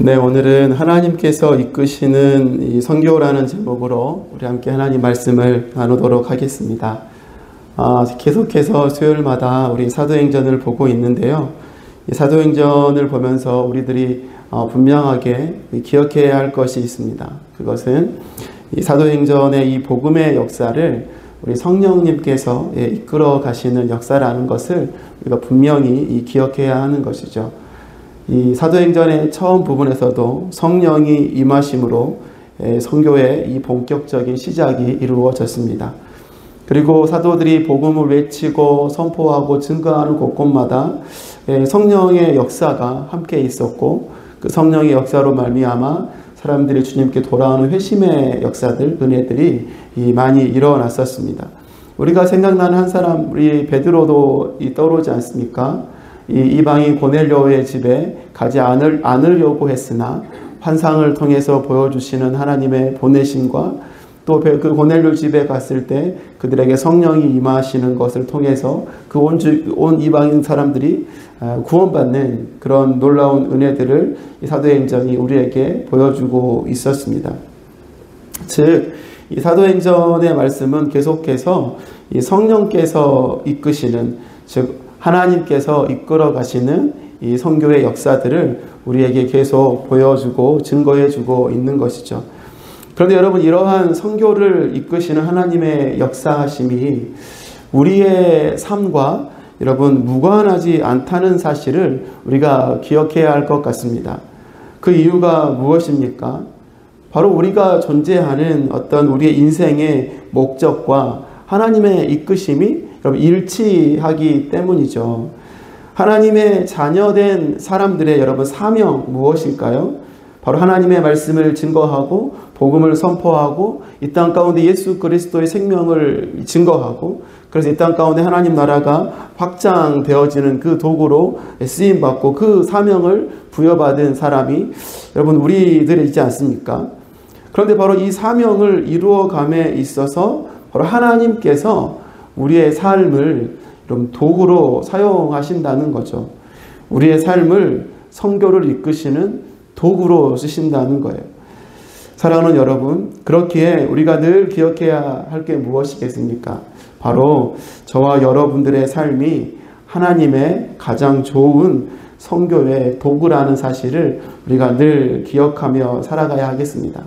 네, 오늘은 하나님께서 이끄시는 이 선교라는 제목으로 우리 함께 하나님 말씀을 나누도록 하겠습니다. 계속해서 수요일마다 우리 사도행전을 보고 있는데요. 이 사도행전을 보면서 우리들이 분명하게 기억해야 할 것이 있습니다. 그것은 이 사도행전의 이 복음의 역사를 우리 성령님께서 이끌어 가시는 역사라는 것을 우리가 분명히 기억해야 하는 것이죠. 이 사도행전의 처음 부분에서도 성령이 임하심으로 선교의 이 본격적인 시작이 이루어졌습니다. 그리고 사도들이 복음을 외치고 선포하고 증거하는 곳곳마다 성령의 역사가 함께 있었고, 그 성령의 역사로 말미암아 사람들이 주님께 돌아오는 회심의 역사들, 은혜들이 많이 일어났었습니다. 우리가 생각나는 한 사람, 우리 베드로도 떠오르지 않습니까? 이방인 고넬료의 집에 가지 않으려고 했으나 환상을 통해서 보여주시는 하나님의 보내심과 또 그 고넬료 집에 갔을 때 그들에게 성령이 임하시는 것을 통해서 그 온 이방인 사람들이 구원받는 그런 놀라운 은혜들을 이 사도행전이 우리에게 보여주고 있었습니다. 즉, 이 사도행전의 말씀은 계속해서 이 성령께서 이끄시는, 즉 하나님께서 이끌어 가시는 이 선교의 역사들을 우리에게 계속 보여주고 증거해주고 있는 것이죠. 그런데 여러분, 이러한 선교를 이끄시는 하나님의 역사하심이 우리의 삶과 여러분 무관하지 않다는 사실을 우리가 기억해야 할 것 같습니다. 그 이유가 무엇입니까? 바로 우리가 존재하는 어떤 우리의 인생의 목적과 하나님의 이끄심이 여러분 일치하기 때문이죠. 하나님의 자녀된 사람들의 여러분 사명 무엇일까요? 바로 하나님의 말씀을 증거하고 복음을 선포하고 이 땅 가운데 예수 그리스도의 생명을 증거하고, 그래서 이 땅 가운데 하나님 나라가 확장되어지는 그 도구로 쓰임받고 그 사명을 부여받은 사람이 여러분 우리들이지 않습니까? 그런데 바로 이 사명을 이루어감에 있어서 바로 하나님께서 우리의 삶을 도구로 사용하신다는 거죠. 우리의 삶을 선교를 이끄시는 도구로 쓰신다는 거예요. 사랑하는 여러분, 그렇기에 우리가 늘 기억해야 할 게 무엇이겠습니까? 바로 저와 여러분들의 삶이 하나님의 가장 좋은 선교의 도구라는 사실을 우리가 늘 기억하며 살아가야 하겠습니다.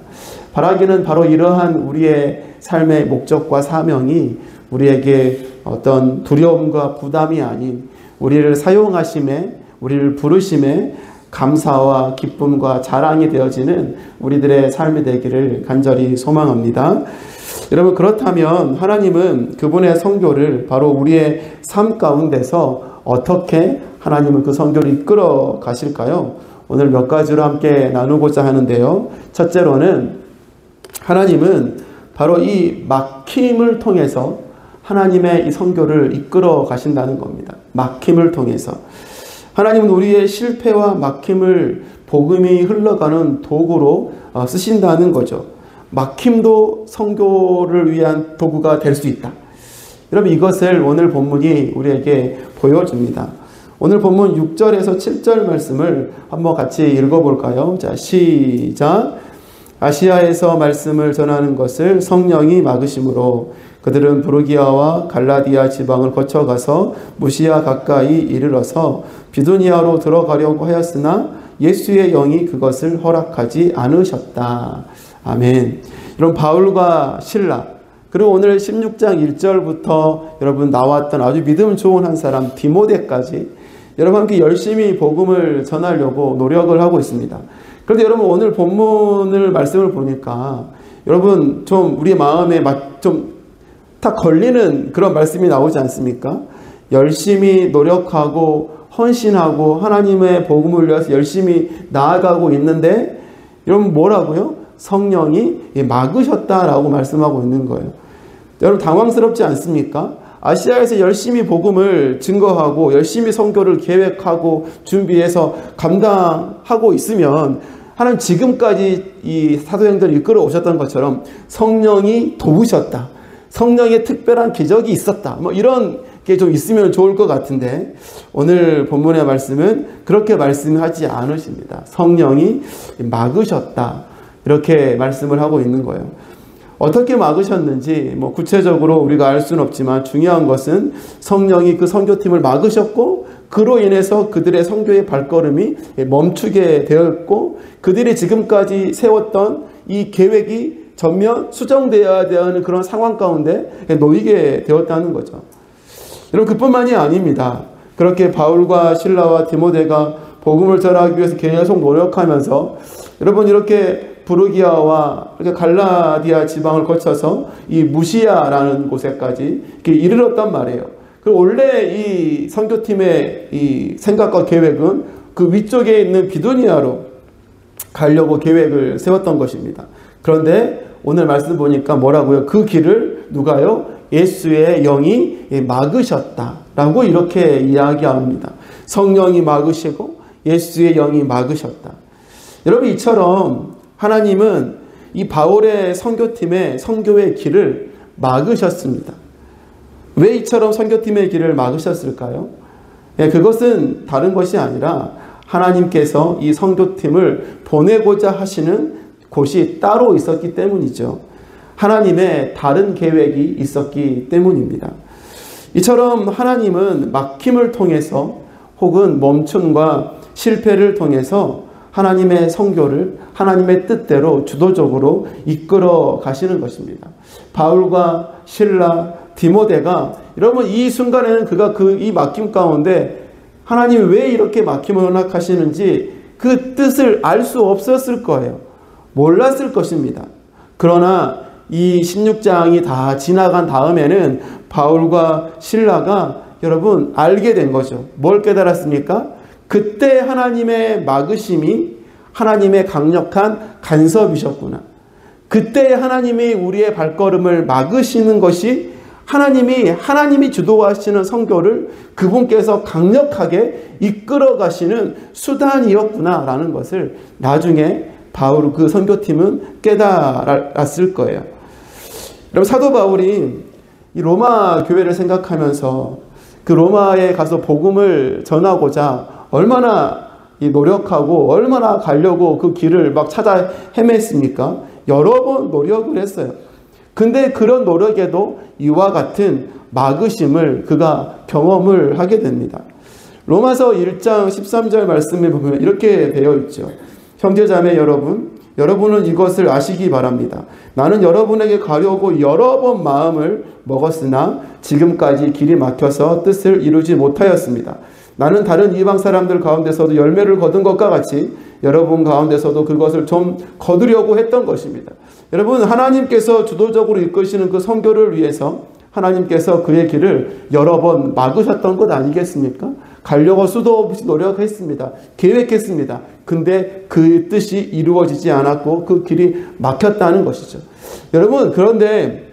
바라기는 바로 이러한 우리의 삶의 목적과 사명이 우리에게 어떤 두려움과 부담이 아닌 우리를 사용하심에, 우리를 부르심에 감사와 기쁨과 자랑이 되어지는 우리들의 삶이 되기를 간절히 소망합니다. 여러분, 그렇다면 하나님은 그분의 선교를 바로 우리의 삶 가운데서 어떻게 하나님은 그 선교를 이끌어 가실까요? 오늘 몇 가지로 함께 나누고자 하는데요. 첫째로는 하나님은 바로 이 막힘을 통해서 하나님의 이 선교를 이끌어 가신다는 겁니다. 막힘을 통해서. 하나님은 우리의 실패와 막힘을 복음이 흘러가는 도구로 쓰신다는 거죠. 막힘도 선교를 위한 도구가 될 수 있다. 여러분, 이것을 오늘 본문이 우리에게 보여줍니다. 오늘 본문 6절에서 7절 말씀을 한번 같이 읽어볼까요? 자, 시작. 아시아에서 말씀을 전하는 것을 성령이 막으심으로 그들은 부르기아와 갈라디아 지방을 거쳐가서 무시아 가까이 이르러서 비두니아로 들어가려고 하였으나 예수의 영이 그것을 허락하지 않으셨다. 아멘. 여러분, 바울과 실라, 그리고 오늘 16장 1절부터 여러분 나왔던 아주 믿음 좋은 한 사람 디모데까지 여러분 함께 열심히 복음을 전하려고 노력을 하고 있습니다. 그런데 여러분, 오늘 본문을 말씀을 보니까 여러분 좀 우리 마음에 좀 딱 걸리는 그런 말씀이 나오지 않습니까? 열심히 노력하고 헌신하고 하나님의 복음을 위해서 열심히 나아가고 있는데 여러분 뭐라고요? 성령이 막으셨다라고 말씀하고 있는 거예요. 여러분 당황스럽지 않습니까? 아시아에서 열심히 복음을 증거하고 열심히 선교를 계획하고 준비해서 감당하고 있으면 하나님 지금까지 이 사도행전을 이끌어 오셨던 것처럼 성령이 도우셨다, 성령의 특별한 기적이 있었다, 뭐 이런 게 좀 있으면 좋을 것 같은데 오늘 본문의 말씀은 그렇게 말씀하지 않으십니다. 성령이 막으셨다 이렇게 말씀을 하고 있는 거예요. 어떻게 막으셨는지 뭐 구체적으로 우리가 알 수는 없지만 중요한 것은 성령이 그 선교팀을 막으셨고 그로 인해서 그들의 선교의 발걸음이 멈추게 되었고 그들이 지금까지 세웠던 이 계획이 전면 수정되어야 되는 그런 상황 가운데 놓이게 되었다는 거죠. 여러분 그뿐만이 아닙니다. 그렇게 바울과 실라와 디모데가 복음을 전하기 위해서 계속 노력하면서 여러분 이렇게 부르기아와 이렇게 갈라디아 지방을 거쳐서 이 무시아라는 곳에까지 이렇게 이르렀단 말이에요. 그리고 원래 이 선교팀의 이 생각과 계획은 그 위쪽에 있는 비두니아로 가려고 계획을 세웠던 것입니다. 그런데 오늘 말씀 보니까 뭐라고요? 그 길을 누가요? 예수의 영이 막으셨다라고 이렇게 이야기합니다. 성령이 막으시고 예수의 영이 막으셨다. 여러분 이처럼 하나님은 이 바울의 선교팀의 선교의 길을 막으셨습니다. 왜 이처럼 선교팀의 길을 막으셨을까요? 그것은 다른 것이 아니라 하나님께서 이 선교팀을 보내고자 하시는 곳이 따로 있었기 때문이죠. 하나님의 다른 계획이 있었기 때문입니다. 이처럼 하나님은 막힘을 통해서 혹은 멈춤과 실패를 통해서 하나님의 선교를 하나님의 뜻대로 주도적으로 이끌어 가시는 것입니다. 바울과 실라, 디모데가 여러분 이 순간에는 그가 이 막힘 가운데 하나님이 왜 이렇게 막힘을 허락하시는지 그 뜻을 알 수 없었을 거예요. 몰랐을 것입니다. 그러나 이 16장이 다 지나간 다음에는 바울과 실라가 여러분 알게 된 거죠. 뭘 깨달았습니까? 그때 하나님의 막으심이 하나님의 강력한 간섭이셨구나. 그때 하나님이 우리의 발걸음을 막으시는 것이 하나님이 주도하시는 선교를 그분께서 강력하게 이끌어 가시는 수단이었구나라는 것을 나중에 바울 그 선교팀은 깨달았을 거예요. 여러분 사도 바울이 이 로마 교회를 생각하면서 그 로마에 가서 복음을 전하고자 얼마나 노력하고 얼마나 가려고 그 길을 막 찾아 헤맸습니까? 여러 번 노력을 했어요. 근데 그런 노력에도 이와 같은 막으심을 그가 경험을 하게 됩니다. 로마서 1장 13절 말씀에 보면 이렇게 되어 있죠. 형제자매 여러분은 이것을 아시기 바랍니다. 나는 여러분에게 가려고 여러 번 마음을 먹었으나 지금까지 길이 막혀서 뜻을 이루지 못하였습니다. 나는 다른 이방 사람들 가운데서도 열매를 거둔 것과 같이 여러분 가운데서도 그것을 좀 거두려고 했던 것입니다. 여러분 하나님께서 주도적으로 이끄시는 그 선교를 위해서 하나님께서 그의 길을 여러 번 막으셨던 것 아니겠습니까? 가려고 수도 없이 노력했습니다. 계획했습니다. 근데 그 뜻이 이루어지지 않았고 그 길이 막혔다는 것이죠. 여러분 그런데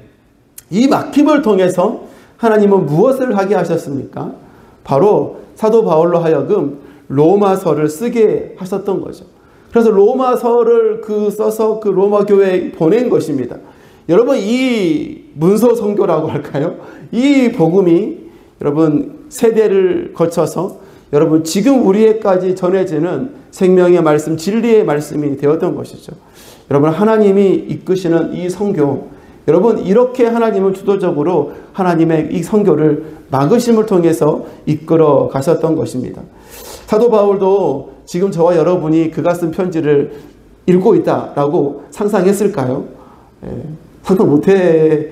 이 막힘을 통해서 하나님은 무엇을 하게 하셨습니까? 바로 사도 바울로 하여금 로마서를 쓰게 하셨던 거죠. 그래서 로마서를 써서 그 로마 교회에 보낸 것입니다. 여러분 이 문서 선교라고 할까요? 이 복음이 여러분 세대를 거쳐서 여러분 지금 우리에까지 전해지는 생명의 말씀, 진리의 말씀이 되었던 것이죠. 여러분 하나님이 이끄시는 이 선교, 여러분 이렇게 하나님은 주도적으로 하나님의 이 선교를 막으심을 통해서 이끌어 가셨던 것입니다. 사도 바울도 지금 저와 여러분이 그가 쓴 편지를 읽고 있다라고 상상했을까요? 상상 못했겠죠?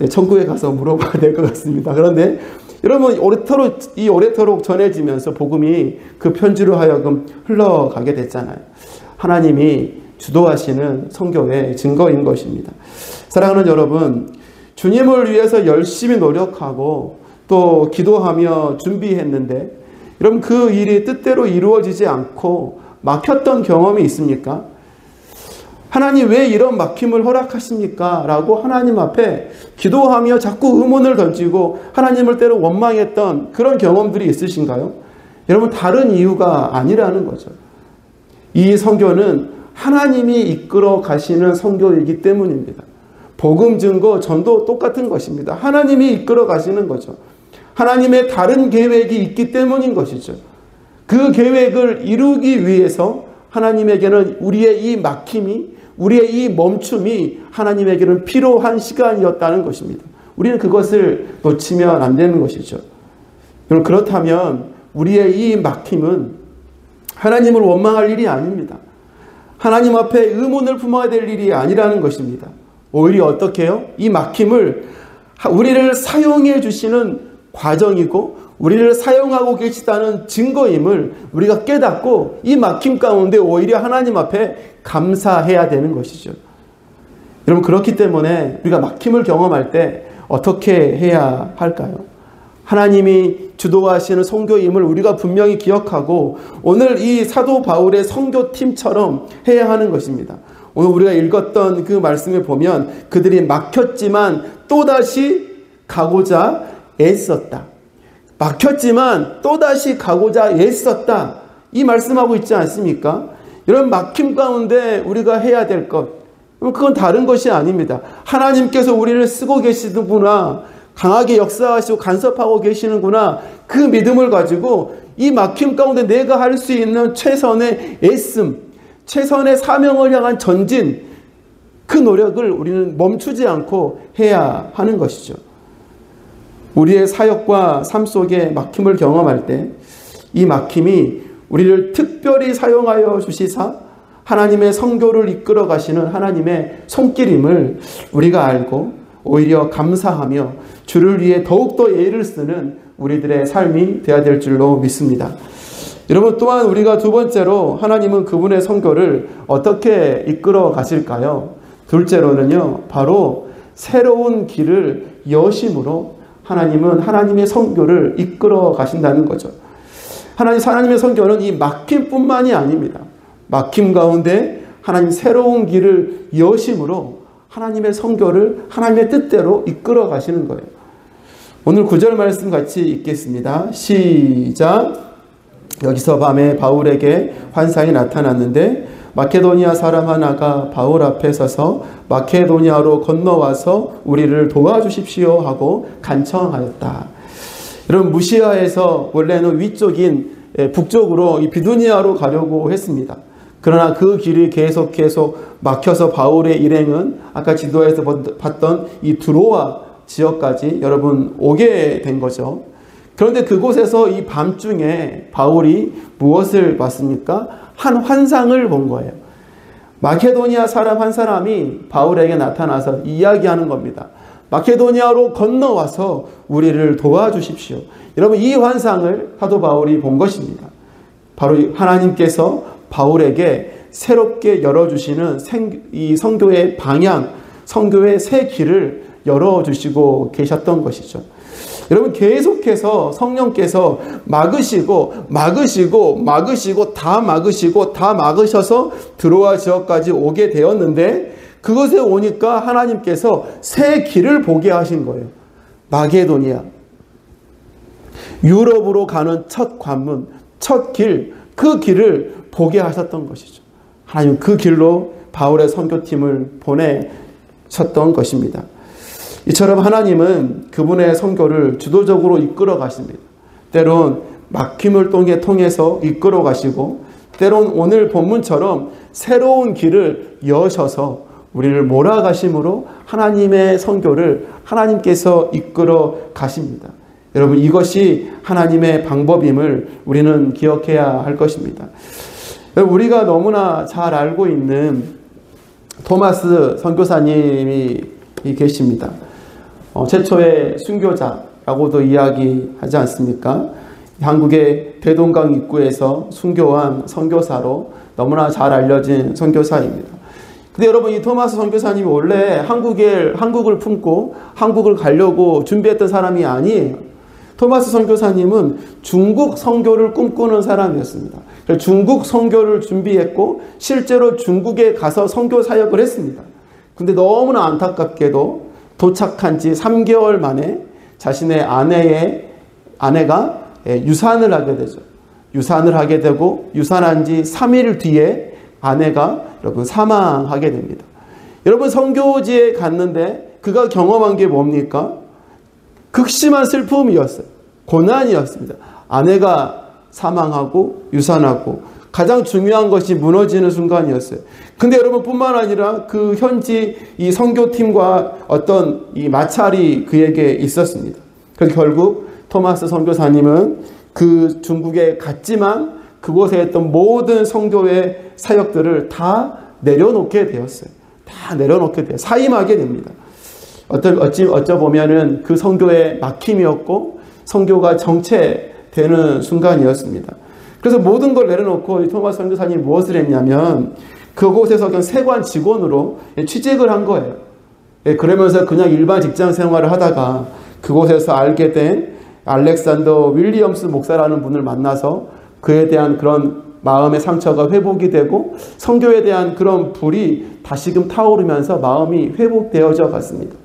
천국에 가서 물어봐야 될 것 같습니다. 그런데 여러분 오래도록 전해지면서 복음이 그 편지로 하여금 흘러가게 됐잖아요. 하나님이 주도하시는 선교의 증거인 것입니다. 사랑하는 여러분, 주님을 위해서 열심히 노력하고 또 기도하며 준비했는데 여러분 그 일이 뜻대로 이루어지지 않고 막혔던 경험이 있습니까? 하나님 왜 이런 막힘을 허락하십니까? 라고 하나님 앞에 기도하며 자꾸 의문을 던지고 하나님을 때로 원망했던 그런 경험들이 있으신가요? 여러분 다른 이유가 아니라는 거죠. 이 선교는 하나님이 이끌어 가시는 선교이기 때문입니다. 복음 증거, 전도 똑같은 것입니다. 하나님이 이끌어 가시는 거죠. 하나님의 다른 계획이 있기 때문인 것이죠. 그 계획을 이루기 위해서 하나님에게는 우리의 이 막힘이, 우리의 이 멈춤이 하나님에게는 필요한 시간이었다는 것입니다. 우리는 그것을 놓치면 안 되는 것이죠. 그렇다면 우리의 이 막힘은 하나님을 원망할 일이 아닙니다. 하나님 앞에 의문을 품어야 될 일이 아니라는 것입니다. 오히려 어떻게 해요? 이 막힘을 우리를 사용해 주시는 과정이고 우리를 사용하고 계시다는 증거임을 우리가 깨닫고 이 막힘 가운데 오히려 하나님 앞에 감사해야 되는 것이죠. 여러분, 그렇기 때문에 우리가 막힘을 경험할 때 어떻게 해야 할까요? 하나님이 주도하시는 선교임을 우리가 분명히 기억하고 오늘 이 사도 바울의 선교팀처럼 해야 하는 것입니다. 오늘 우리가 읽었던 그 말씀을 보면 그들이 막혔지만 또다시 가고자 애썼다. 막혔지만 또다시 가고자 애썼다. 이 말씀하고 있지 않습니까? 이런 막힘 가운데 우리가 해야 될 것, 그건 다른 것이 아닙니다. 하나님께서 우리를 쓰고 계시는구나, 강하게 역사하시고 간섭하고 계시는구나, 그 믿음을 가지고 이 막힘 가운데 내가 할 수 있는 최선의 애씀, 최선의 사명을 향한 전진, 그 노력을 우리는 멈추지 않고 해야 하는 것이죠. 우리의 사역과 삶 속에 막힘을 경험할 때 이 막힘이 우리를 특별히 사용하여 주시사 하나님의 선교를 이끌어 가시는 하나님의 손길임을 우리가 알고 오히려 감사하며 주를 위해 더욱더 애를 쓰는 우리들의 삶이 되어야 될 줄로 믿습니다. 여러분, 또한 우리가 두 번째로 하나님은 그분의 선교를 어떻게 이끌어 가실까요? 둘째로는요, 바로 새로운 길을 여심으로 하나님은 하나님의 선교를 이끌어 가신다는 거죠. 하나님의 선교는 이 막힘뿐만이 아닙니다. 막힘 가운데 하나님 새로운 길을 여심으로 하나님의 선교를 하나님의 뜻대로 이끌어 가시는 거예요. 오늘 9절 말씀 같이 읽겠습니다. 시작. 여기서 밤에 바울에게 환상이 나타났는데 마케도니아 사람 하나가 바울 앞에 서서 마케도니아로 건너와서 우리를 도와주십시오 하고 간청하였다. 여러분, 무시아에서 원래는 위쪽인 북쪽으로 이 비두니아로 가려고 했습니다. 그러나 그 길이 계속 막혀서 바울의 일행은 아까 지도에서 봤던 이 드로아 지역까지 여러분 오게 된 거죠. 그런데 그곳에서 이 밤중에 바울이 무엇을 봤습니까? 한 환상을 본 거예요. 마케도니아 사람 한 사람이 바울에게 나타나서 이야기하는 겁니다. 마케도니아로 건너와서 우리를 도와주십시오. 여러분, 이 환상을 사도 바울이 본 것입니다. 바로 하나님께서 바울에게 새롭게 열어주시는 이 선교의 방향, 선교의 새 길을 열어주시고 계셨던 것이죠. 여러분, 계속해서 성령께서 막으시고 다 막으셔서 드로아 지역까지 오게 되었는데 그것에 오니까 하나님께서 새 길을 보게 하신 거예요. 마게도니아, 유럽으로 가는 첫 관문, 첫 길, 그 길을 보게 하셨던 것이죠. 하나님 그 길로 바울의 선교팀을 보내셨던 것입니다. 이처럼 하나님은 그분의 선교를 주도적으로 이끌어 가십니다. 때론 막힘을 통해서 이끌어 가시고 때론 오늘 본문처럼 새로운 길을 여셔서 우리를 몰아가심으로 하나님의 선교를 하나님께서 이끌어 가십니다. 여러분, 이것이 하나님의 방법임을 우리는 기억해야 할 것입니다. 우리가 너무나 잘 알고 있는 토마스 선교사님이 계십니다. 최초의 순교자라고도 이야기하지 않습니까? 한국의 대동강 입구에서 순교한 선교사로 너무나 잘 알려진 선교사입니다. 근데 여러분, 이 토마스 선교사님이 원래 한국을 품고 한국을 가려고 준비했던 사람이 아니에요. 토마스 선교사님은 중국 선교를 꿈꾸는 사람이었습니다. 중국 선교를 준비했고 실제로 중국에 가서 선교 사역을 했습니다. 근데 너무나 안타깝게도 도착한 지 3개월 만에 자신의 아내가 유산을 하게 되죠. 유산을 하게 되고 유산한 지 3일 뒤에 아내가 여러분 사망하게 됩니다. 여러분 선교지에 갔는데 그가 경험한 게 뭡니까? 극심한 슬픔이었어요. 고난이었습니다. 아내가 사망하고 유산하고 가장 중요한 것이 무너지는 순간이었어요. 근데 여러분 뿐만 아니라 그 현지 이 선교팀과 어떤 이 마찰이 그에게 있었습니다. 그래서 결국 토마스 선교사님은 그 중국에 갔지만 그곳에 했던 모든 선교의 사역들을 다 내려놓게 되었어요. 다 내려놓게 돼요. 사임하게 됩니다. 어쩌 보면은 그 선교의 막힘이었고 선교가 정체되는 순간이었습니다. 그래서 모든 걸 내려놓고 토마스 선교사님이 무엇을 했냐면 그곳에서 그냥 세관 직원으로 취직을 한 거예요. 그러면서 그냥 일반 직장 생활을 하다가 그곳에서 알게 된 알렉산더 윌리엄스 목사라는 분을 만나서 그에 대한 그런 마음의 상처가 회복이 되고 선교에 대한 그런 불이 다시금 타오르면서 마음이 회복되어져 갔습니다.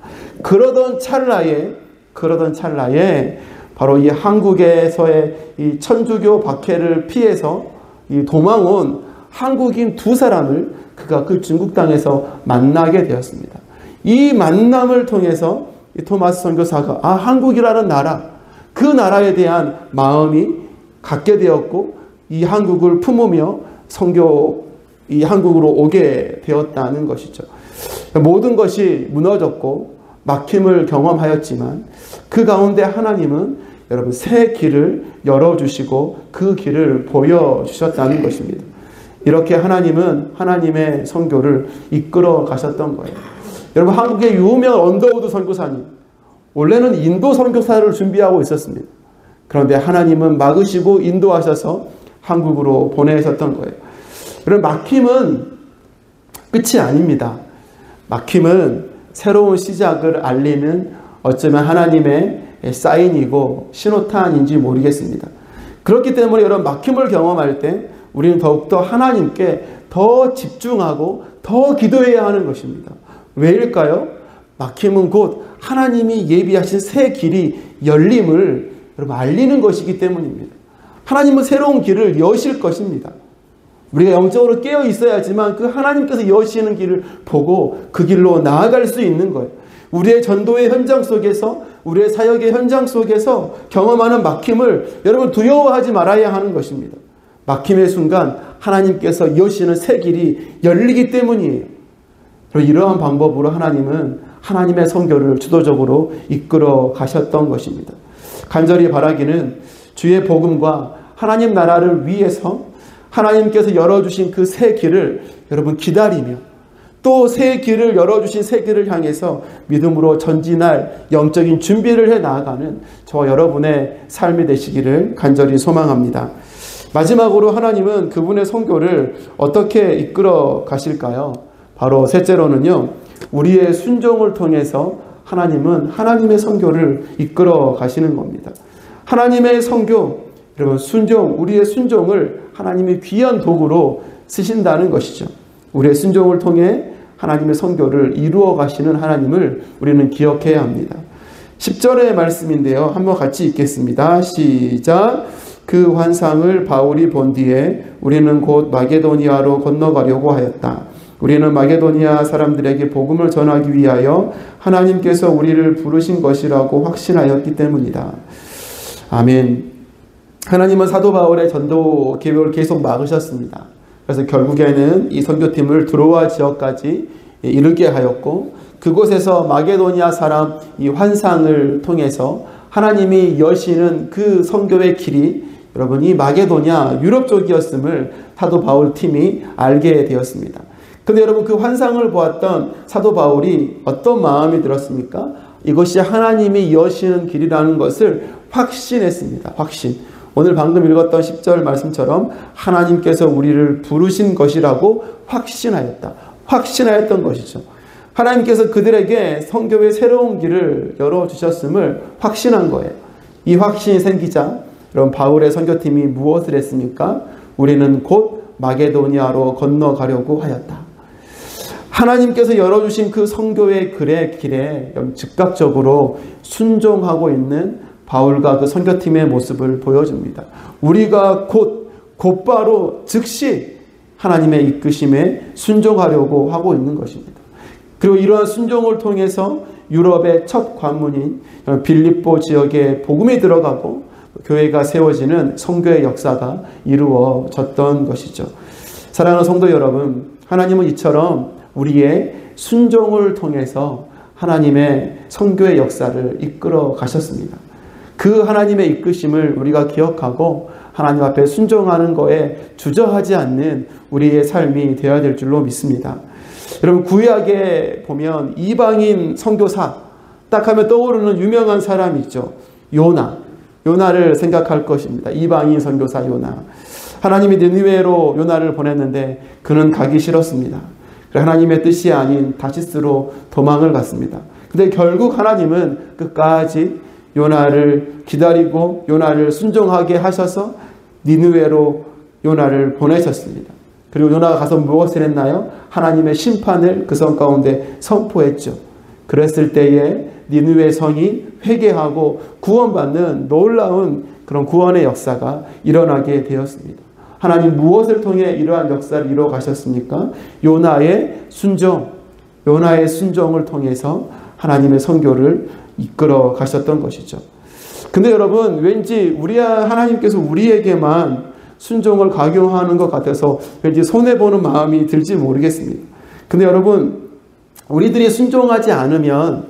그러던 찰나에 바로 이 한국에서의 이 천주교 박해를 피해서 이 도망온 한국인 두 사람을 그가 그 중국 땅에서 만나게 되었습니다. 이 만남을 통해서 이 토마스 선교사가 한국이라는 나라, 그 나라에 대한 마음이 갖게 되었고 이 한국을 품으며 선교 이 한국으로 오게 되었다는 것이죠. 모든 것이 무너졌고 막힘을 경험하였지만 그 가운데 하나님은 여러분 새 길을 열어주시고 그 길을 보여주셨다는 것입니다. 이렇게 하나님은 하나님의 선교를 이끌어 가셨던 거예요. 여러분 한국의 유명 언더우드 선교사님 원래는 인도 선교사를 준비하고 있었습니다. 그런데 하나님은 막으시고 인도하셔서 한국으로 보내셨던 거예요. 여러분 막힘은 끝이 아닙니다. 막힘은 새로운 시작을 알리는 어쩌면 하나님의 사인이고 신호탄인지 모르겠습니다. 그렇기 때문에 여러분 막힘을 경험할 때 우리는 더욱더 하나님께 더 집중하고 더 기도해야 하는 것입니다. 왜일까요? 막힘은 곧 하나님이 예비하신 새 길이 열림을 여러분 알리는 것이기 때문입니다. 하나님은 새로운 길을 여실 것입니다. 우리가 영적으로 깨어 있어야지만 그 하나님께서 여시는 길을 보고 그 길로 나아갈 수 있는 거예요. 우리의 전도의 현장 속에서 우리의 사역의 현장 속에서 경험하는 막힘을 여러분 두려워하지 말아야 하는 것입니다. 막힘의 순간 하나님께서 여시는 새 길이 열리기 때문이에요. 이러한 방법으로 하나님은 하나님의 선교를 주도적으로 이끌어 가셨던 것입니다. 간절히 바라기는 주의 복음과 하나님 나라를 위해서 하나님께서 열어주신 그 새 길을 여러분 기다리며 또 새 길을 열어주신 새 길을 향해서 믿음으로 전진할 영적인 준비를 해 나아가는 저와 여러분의 삶이 되시기를 간절히 소망합니다. 마지막으로 하나님은 그분의 선교를 어떻게 이끌어 가실까요? 바로 셋째로는요, 우리의 순종을 통해서 하나님은 하나님의 선교를 이끌어 가시는 겁니다. 하나님의 선교, 여러분 순종, 우리의 순종을 하나님이 귀한 도구로 쓰신다는 것이죠. 우리의 순종을 통해 하나님의 선교를 이루어 가시는 하나님을 우리는 기억해야 합니다. 10절의 말씀인데요. 한번 같이 읽겠습니다. 시작. 그 환상을 바울이 본 뒤에 우리는 곧 마게도니아로 건너가려고 하였다. 우리는 마게도니아 사람들에게 복음을 전하기 위하여 하나님께서 우리를 부르신 것이라고 확신하였기 때문이다. 아멘. 하나님은 사도 바울의 전도 계획을 계속 막으셨습니다. 그래서 결국에는 이 선교팀을 드로아 지역까지 이르게 하였고 그곳에서 마게도니아 사람 이 환상을 통해서 하나님이 여시는 그 선교의 길이 여러분 이 마게도니아 유럽 쪽이었음을 사도 바울 팀이 알게 되었습니다. 근데 여러분 그 환상을 보았던 사도 바울이 어떤 마음이 들었습니까? 이것이 하나님이 여시는 길이라는 것을 확신했습니다. 확신. 오늘 방금 읽었던 10절 말씀처럼 하나님께서 우리를 부르신 것이라고 확신하였다. 확신하였던 것이죠. 하나님께서 그들에게 선교의 새로운 길을 열어주셨음을 확신한 거예요. 이 확신이 생기자 여러분 바울의 선교팀이 무엇을 했습니까? 우리는 곧 마게도니아로 건너가려고 하였다. 하나님께서 열어주신 그 선교의 길에 즉각적으로 순종하고 있는 바울과 그 선교팀의 모습을 보여줍니다. 우리가 곧바로 즉시 하나님의 이끄심에 순종하려고 하고 있는 것입니다. 그리고 이러한 순종을 통해서 유럽의 첫 관문인 빌립보 지역에 복음이 들어가고 교회가 세워지는 선교의 역사가 이루어졌던 것이죠. 사랑하는 성도 여러분, 하나님은 이처럼 우리의 순종을 통해서 하나님의 선교의 역사를 이끌어 가셨습니다. 그 하나님의 이끄심을 우리가 기억하고 하나님 앞에 순종하는 것에 주저하지 않는 우리의 삶이 되어야 될 줄로 믿습니다. 여러분, 구약에 보면 이방인 선교사 딱 하면 떠오르는 유명한 사람이 있죠. 요나를 생각할 것입니다. 이방인 선교사 요나. 하나님이 니느웨로 요나를 보냈는데 그는 가기 싫었습니다. 하나님의 뜻이 아닌 다시스로 도망을 갔습니다. 근데 결국 하나님은 끝까지 요나를 기다리고 요나를 순종하게 하셔서 니느웨로 요나를 보내셨습니다. 그리고 요나가 가서 무엇을 했나요? 하나님의 심판을 그 성 가운데 선포했죠. 그랬을 때에 니느웨 성이 회개하고 구원받는 놀라운 그런 구원의 역사가 일어나게 되었습니다. 하나님 무엇을 통해 이러한 역사를 이루어 가셨습니까? 요나의 순종을 통해서 하나님의 선교를 이끌어 가셨던 것이죠. 근데 여러분, 왠지 하나님께서 우리에게만 순종을 강요하는 것 같아서 왠지 손해보는 마음이 들지 모르겠습니다. 근데 여러분, 우리들이 순종하지 않으면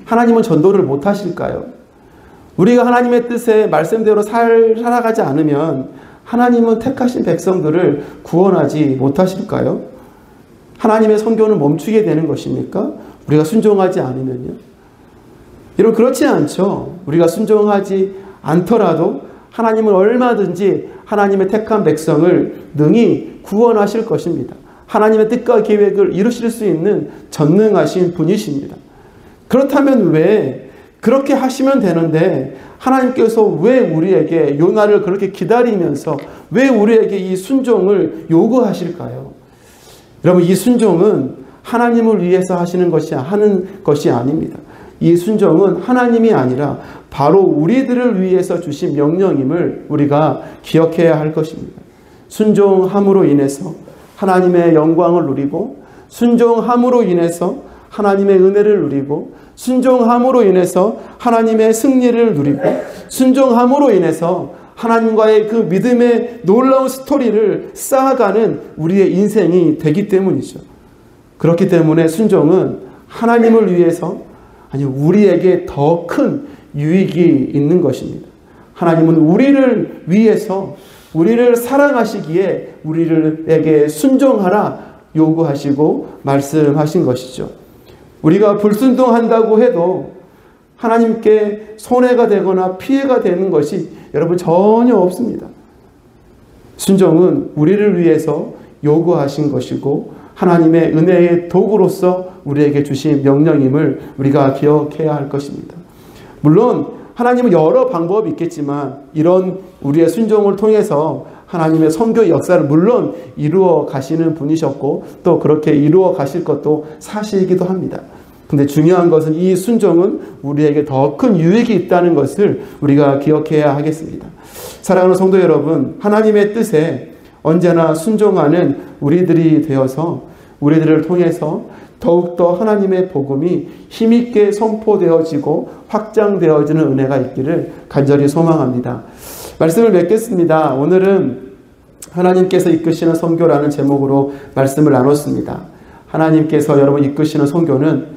하나님은 전도를 못 하실까요? 우리가 하나님의 뜻에 말씀대로 살아가지 않으면 하나님은 택하신 백성들을 구원하지 못하실까요? 하나님의 선교는 멈추게 되는 것입니까? 우리가 순종하지 않으면요. 여러분, 그렇지 않죠. 우리가 순종하지 않더라도 하나님은 얼마든지 하나님의 택한 백성을 능히 구원하실 것입니다. 하나님의 뜻과 계획을 이루실 수 있는 전능하신 분이십니다. 그렇다면 왜 그렇게 하시면 되는데 하나님께서 왜 우리에게 요나를 그렇게 기다리면서 왜 우리에게 이 순종을 요구하실까요? 여러분, 이 순종은 하나님을 위해서 하는 것이 아닙니다. 이 순종은 하나님이 아니라 바로 우리들을 위해서 주신 명령임을 우리가 기억해야 할 것입니다. 순종함으로 인해서 하나님의 영광을 누리고, 순종함으로 인해서 하나님의 은혜를 누리고, 순종함으로 인해서 하나님의 승리를 누리고, 순종함으로 인해서 하나님과의 그 믿음의 놀라운 스토리를 쌓아가는 우리의 인생이 되기 때문이죠. 그렇기 때문에 순종은 하나님을 위해서, 아니 우리에게 더 큰 유익이 있는 것입니다. 하나님은 우리를 위해서, 우리를 사랑하시기에 우리에게 순종하라 요구하시고 말씀하신 것이죠. 우리가 불순종한다고 해도 하나님께 손해가 되거나 피해가 되는 것이 여러분 전혀 없습니다. 순종은 우리를 위해서 요구하신 것이고 하나님의 은혜의 도구로서 우리에게 주신 명령임을 우리가 기억해야 할 것입니다. 물론 하나님은 여러 방법이 있겠지만 이런 우리의 순종을 통해서 하나님의 선교의 역사를 물론 이루어 가시는 분이셨고 또 그렇게 이루어 가실 것도 사실이기도 합니다. 근데 중요한 것은 이 순종은 우리에게 더 큰 유익이 있다는 것을 우리가 기억해야 하겠습니다. 사랑하는 성도 여러분, 하나님의 뜻에 언제나 순종하는 우리들이 되어서 우리들을 통해서 더욱더 하나님의 복음이 힘있게 선포되어지고 확장되어지는 은혜가 있기를 간절히 소망합니다. 말씀을 맺겠습니다. 오늘은 하나님께서 이끄시는 선교라는 제목으로 말씀을 나눴습니다. 하나님께서 여러분 이끄시는 선교는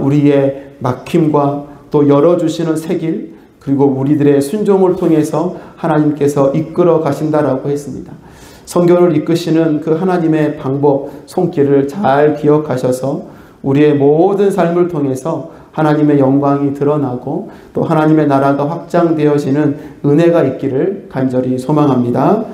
우리의 막힘과 또 열어주시는 새 길, 그리고 우리들의 순종을 통해서 하나님께서 이끌어 가신다라고 했습니다. 선교를 이끄시는 그 하나님의 방법, 손길을 잘 기억하셔서 우리의 모든 삶을 통해서 하나님의 영광이 드러나고 또 하나님의 나라가 확장되어지는 은혜가 있기를 간절히 소망합니다.